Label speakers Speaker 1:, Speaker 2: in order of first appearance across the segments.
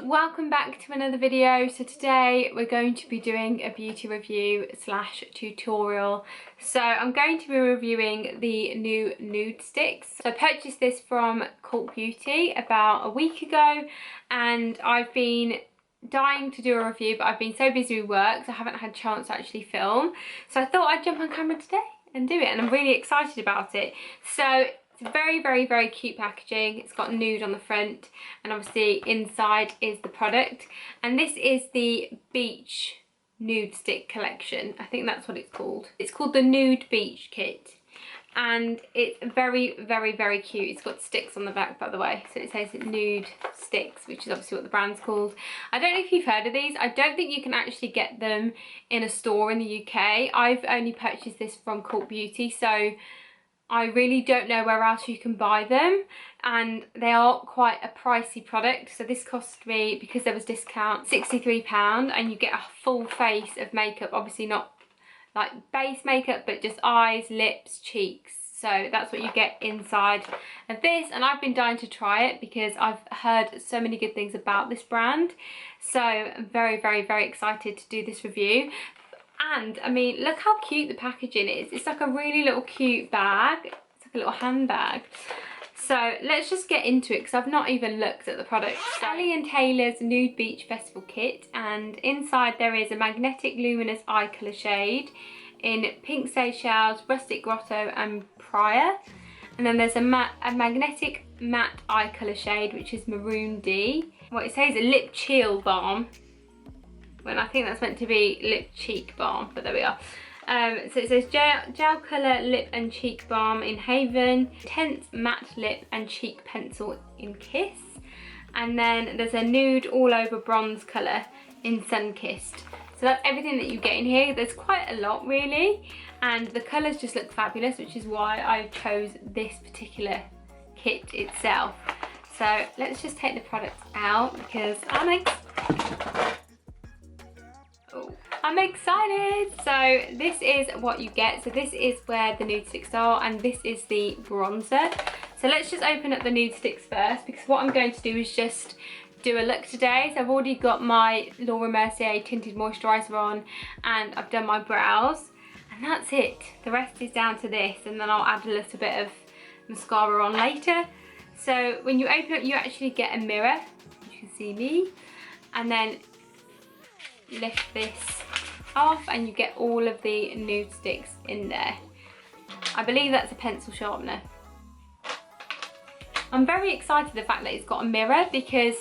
Speaker 1: welcome back to another video. So today we're going to be doing a beauty review slash tutorial. So I'm going to be reviewing the new Nudestix. So I purchased this from Cult Beauty about a week ago, and I've been dying to do a review, but I've been so busy with work so I haven't had a chance to actually film. So I thought I'd jump on camera today and do it, and I'm really excited about it. So it's very cute packaging. It's got nude on the front, and obviously inside is the product. And this is the Beach Nude Stick collection. I think that's what it's called. It's called the Nude Beach Kit, and it's very cute. It's got sticks on the back, by the way, so it says Nudestix, which is obviously what the brand's called. I don't know if you've heard of these. I don't think you can actually get them in a store in the UK. I've only purchased this from Cult Beauty, so I really don't know where else you can buy them, and they are quite a pricey product. So this cost me, because there was discount, £63, and you get a full face of makeup. Obviously not like base makeup, but just eyes, lips, cheeks. So that's what you get inside of this, and I've been dying to try it because I've heard so many good things about this brand. So I'm very excited to do this review. And I mean, look how cute the packaging is. It's like a really little cute bag. It's like a little handbag. So let's just get into it, because I've not even looked at the product. Sally & Taylor's Nude Beach Festival Kit, and inside there is a magnetic luminous eye colour shade in Pink Seychelles, Rustic Grotto and Prior. And then there's a magnetic matte eye colour shade, which is Maroon D. What it says, a lip chill balm, when I think that's meant to be lip cheek balm, but there we are. So it says gel colour lip and cheek balm in Haven, intense matte lip and cheek pencil in Kiss, and then there's a nude all over bronze colour in Sunkissed. So that's everything that you get in here. There's quite a lot really, and the colours just look fabulous, which is why I chose this particular kit itself. So let's just take the products out, because I'm excited. So this is what you get. So this is where the Nudestix are, and this is the bronzer. So let's just open up the Nudestix first, because what I'm going to do is just do a look today. So I've already got my Laura Mercier tinted moisturiser on, and I've done my brows, and that's it. The rest is down to this, and then I'll add a little bit of mascara on later. So when you open it, you actually get a mirror. You can see me, and then lift this off and you get all of the Nudestix in there. I believe that's a pencil sharpener. I'm very excited the fact that it's got a mirror, because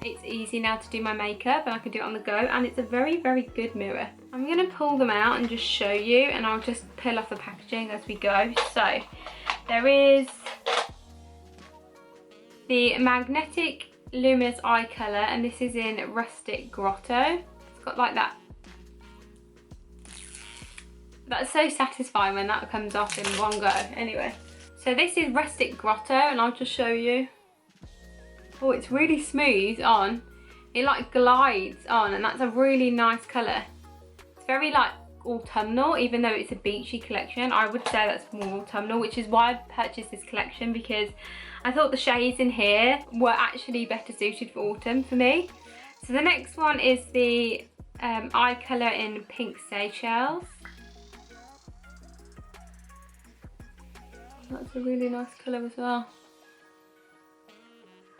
Speaker 1: it's easy now to do my makeup and I can do it on the go, and it's a very good mirror. I'm going to pull them out and just show you, and I'll just peel off the packaging as we go. So there is the magnetic luminous eye colour, and this is in Rustic Grotto. It's got like that. That's so satisfying when that comes off in one go. Anyway, so this is Rustic Grotto, and I'll just show you. Oh, it's really smooth on. It like glides on, and that's a really nice colour. It's very like autumnal, even though it's a beachy collection. I would say that's more autumnal, which is why I purchased this collection, because I thought the shades in here were actually better suited for autumn for me. So the next one is the eye colour in Pink Seychelles. That's a really nice colour as well.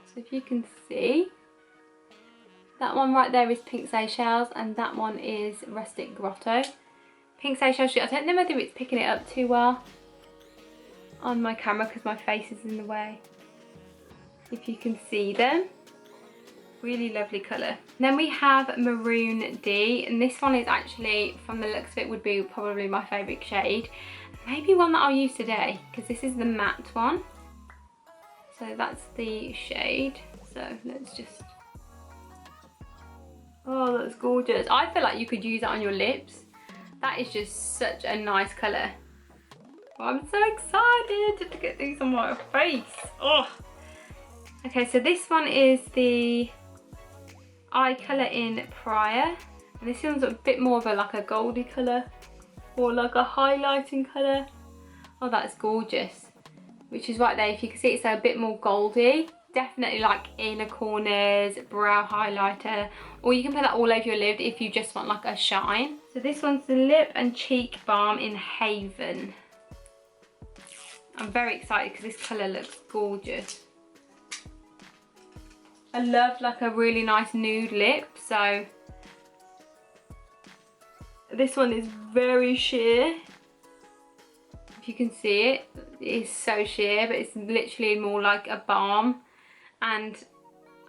Speaker 1: So if you can see, that one right there is Pink Seychelles, and that one is Rustic Grotto. Pink Seychelles, I don't know whether it's picking it up too well on my camera because my face is in the way. If you can see them. Really lovely colour. Then we have Maroon D, and this one is actually, from the looks of it, would be probably my favourite shade. Maybe one that I'll use today, because this is the matte one. So that's the shade. So let's just... Oh, that's gorgeous. I feel like you could use that on your lips. That is just such a nice colour. Oh, I'm so excited to get these on my face. Oh. Okay, so this one is the eye colour in Prior, and this one's a bit more of a like a goldy colour, or like a highlighting colour. Oh, that's gorgeous. Which is right there, if you can see, it's a bit more goldy. definitely like inner corners, brow highlighter, or you can put that all over your lid if you just want like a shine. So this one's the Lip and Cheek Balm in Haven. I'm very excited because this colour looks gorgeous. I love like a really nice nude lip, so this one is very sheer. If you can see it, it is so sheer, but it's literally more like a balm. And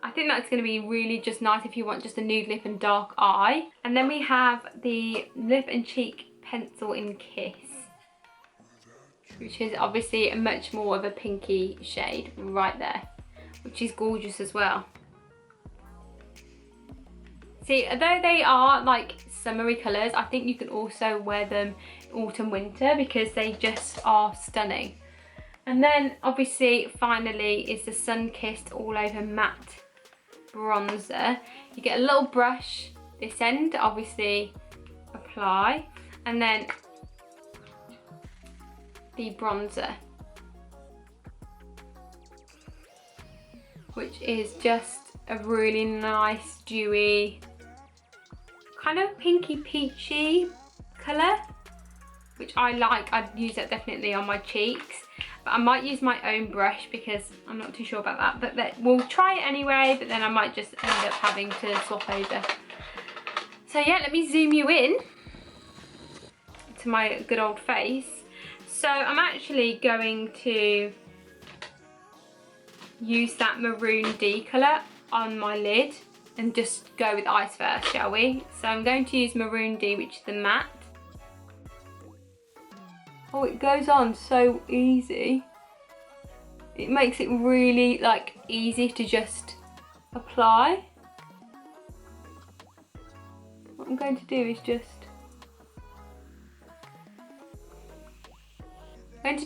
Speaker 1: I think that's going to be really just nice if you want just a nude lip and dark eye. And then we have the Lip and Cheek Pencil in Kiss, which is obviously a much more of a pinky shade right there, which is gorgeous as well. See, although they are like summery colours, I think you can also wear them autumn winter because they just are stunning. And then obviously finally is the Sun Kissed All Over Matte Bronzer. You get a little brush this end, obviously apply, and then the bronzer, which is just a really nice dewy kind of pinky peachy colour, which I like. I'd use it definitely on my cheeks, but I might use my own brush because I'm not too sure about that, but we'll try it anyway, but then I might just end up having to swap over. So yeah, let me zoom you in to my good old face. So I'm actually going to use that Maroon D colour on my lid and just go with eyes first, shall we? So I'm going to use Maroon D, which is the matte. Oh, it goes on so easy. It makes it really like easy to just apply. What I'm going to do is just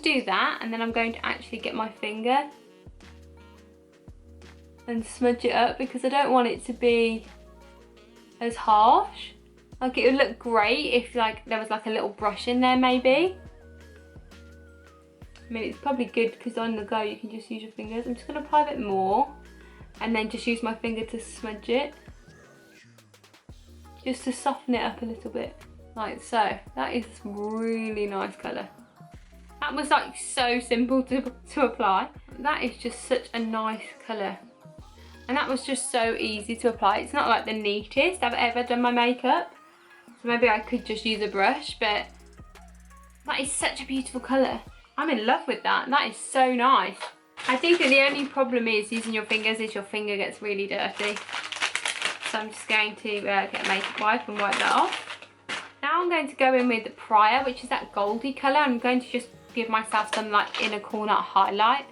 Speaker 1: do that, and then I'm going to actually get my finger and smudge it up because I don't want it to be as harsh. Like, it would look great if like there was like a little brush in there maybe. I mean, it's probably good because on the go you can just use your fingers. I'm just going to apply a bit more and then just use my finger to smudge it, just to soften it up a little bit, like so. That is a really nice colour. That was like so simple to apply. That is just such a nice colour. And that was just so easy to apply. It's not like the neatest I've ever done my makeup, so maybe I could just use a brush, but that is such a beautiful colour. I'm in love with that. That is so nice. I think that the only problem is using your fingers is your finger gets really dirty. So I'm just going to get a makeup wipe and wipe that off. Now I'm going to go in with the Prior, which is that goldy colour. I'm going to just give myself some like inner corner highlight.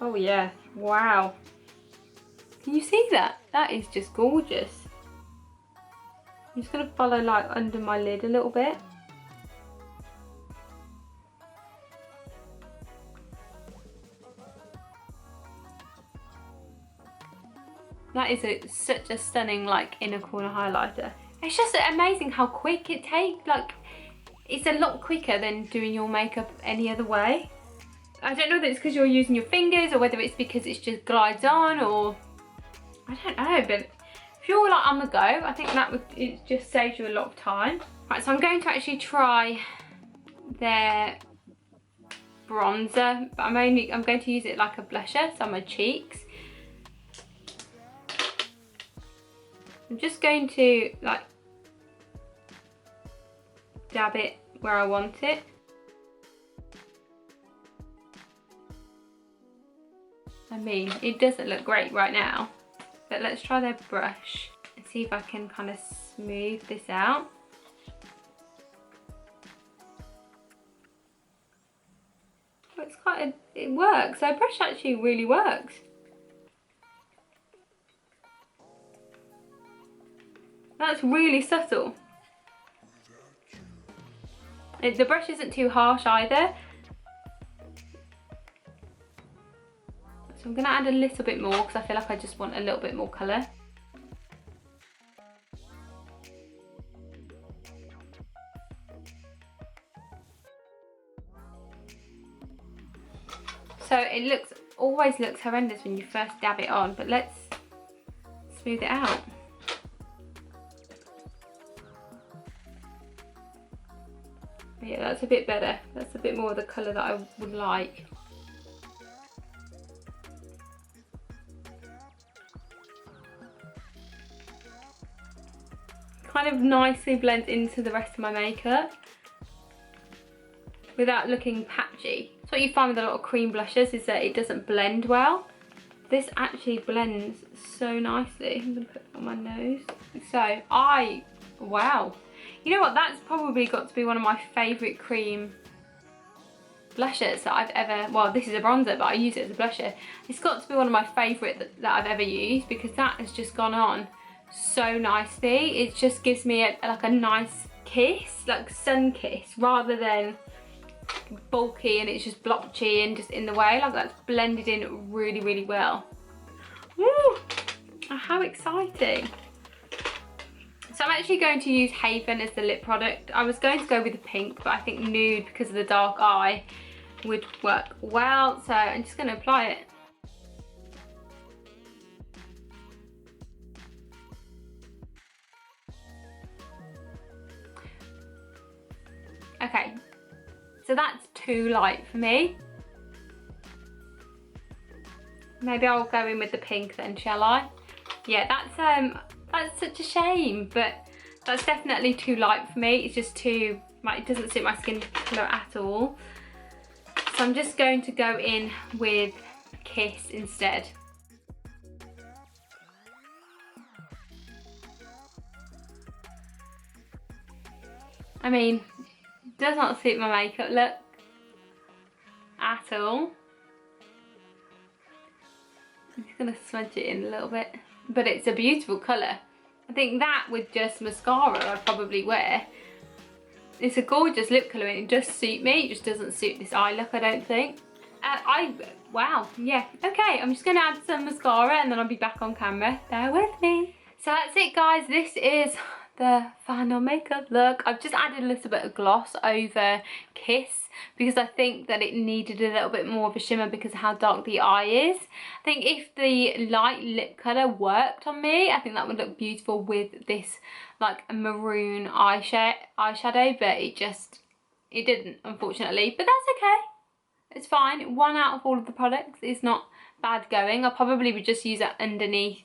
Speaker 1: Oh yeah, wow. Can you see that? That is just gorgeous. I'm just going to follow like under my lid a little bit. That is such a stunning like inner corner highlighter. It's just amazing how quick it takes. Like, it's a lot quicker than doing your makeup any other way. I don't know whether it's because you're using your fingers or whether it's because it just glides on, or I don't know, but if you're like on the go, I think it just saves you a lot of time. Right, so I'm going to actually try their bronzer, but I'm going to use it like a blusher, so on my cheeks. I'm just going to like dab it where I want it. I mean, it doesn't look great right now, but let's try their brush and see if I can kind of smooth this out. Well, it's it works. Their brush actually really works. That's really subtle. The brush isn't too harsh either. So I'm going to add a little bit more because I feel like I just want a little bit more colour. So it always looks horrendous when you first dab it on, but let's smooth it out. Yeah, that's a bit better. That's a bit more of the colour that I would like. Kind of nicely blends into the rest of my makeup without looking patchy. That's what you find with a lot of cream blushes, is that it doesn't blend well. This actually blends so nicely. I'm gonna put it on my nose. So wow. You know what, that's probably got to be one of my favourite cream blushes that I've ever, well, this is a bronzer, but I use it as a blusher. It's got to be one of my favourite that I've ever used, because that has just gone on so nicely. It just gives me like a nice kiss, like sun kiss, rather than bulky and it's just blotchy and just in the way. Like, that's blended in really, really well. Woo! Oh, how exciting. So I'm actually going to use Haven as the lip product. I was going to go with the pink, but I think nude, because of the dark eye, would work well. So I'm just going to apply it. Okay, so that's too light for me. Maybe I'll go in with the pink then, shall I? Yeah, that's such a shame, but that's definitely too light for me. It's just too, like, it doesn't suit my skin colour at all. So I'm just going to go in with Kiss instead. I mean, does not suit my makeup look at all. I'm just gonna smudge it in a little bit, but it's a beautiful colour. I think that with just mascara I'd probably wear. It's a gorgeous lip colour and it does suit me. It just doesn't suit this eye look, I don't think. Wow, yeah. Okay, I'm just gonna add some mascara and then I'll be back on camera. Bear with me. So that's it, guys. This is the final makeup look. I've just added a little bit of gloss over Kiss because I think that it needed a little bit more of a shimmer because of how dark the eye is. I think if the light lip colour worked on me, I think that would look beautiful with this like maroon eyeshadow, but it didn't, unfortunately. But that's okay. It's fine. 1 out of all of the products is not bad going. I probably would just use that underneath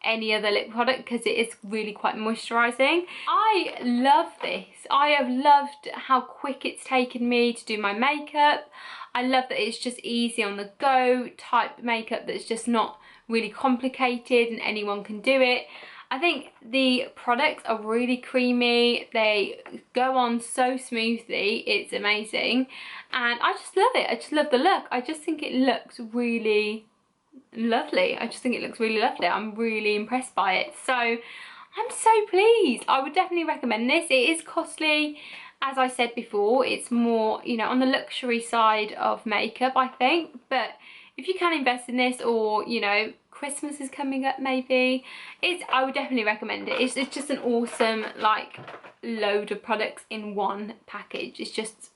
Speaker 1: any other lip product because it is really quite moisturising. I love this. I have loved how quick it's taken me to do my makeup. I love that it's just easy on the go type makeup that's just not really complicated and anyone can do it. I think the products are really creamy. They go on so smoothly. It's amazing. And I just love it. I just love the look. I just think it looks really lovely. I just think it looks really lovely. I'm really impressed by it. So I'm so pleased. I would definitely recommend this. It is costly. As I said before, it's more, you know, on the luxury side of makeup, I think. But if you can invest in this, or, you know, Christmas is coming up maybe, I would definitely recommend it. It's just an awesome, like, load of products in one package. It's just,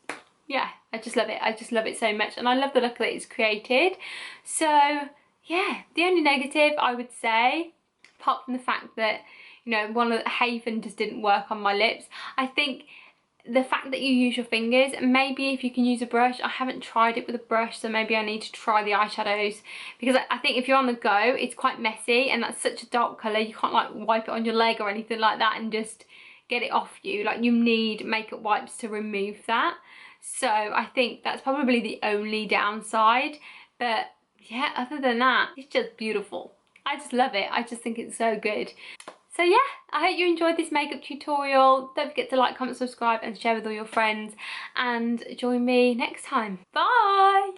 Speaker 1: yeah, I just love it. I just love it so much. And I love the look that it's created. So yeah, the only negative I would say, apart from the fact that, you know, one of the Haven just didn't work on my lips, I think the fact that you use your fingers, maybe if you can use a brush. I haven't tried it with a brush, so maybe I need to try the eyeshadows, because I think if you're on the go, it's quite messy, and that's such a dark colour, you can't like wipe it on your leg or anything like that and just get it off you. Like, you need makeup wipes to remove that. So I think that's probably the only downside, but yeah, other than that, it's just beautiful. I just love it. I just think it's so good. So yeah, I hope you enjoyed this makeup tutorial. Don't forget to like, comment, subscribe and share with all your friends, and join me next time. Bye!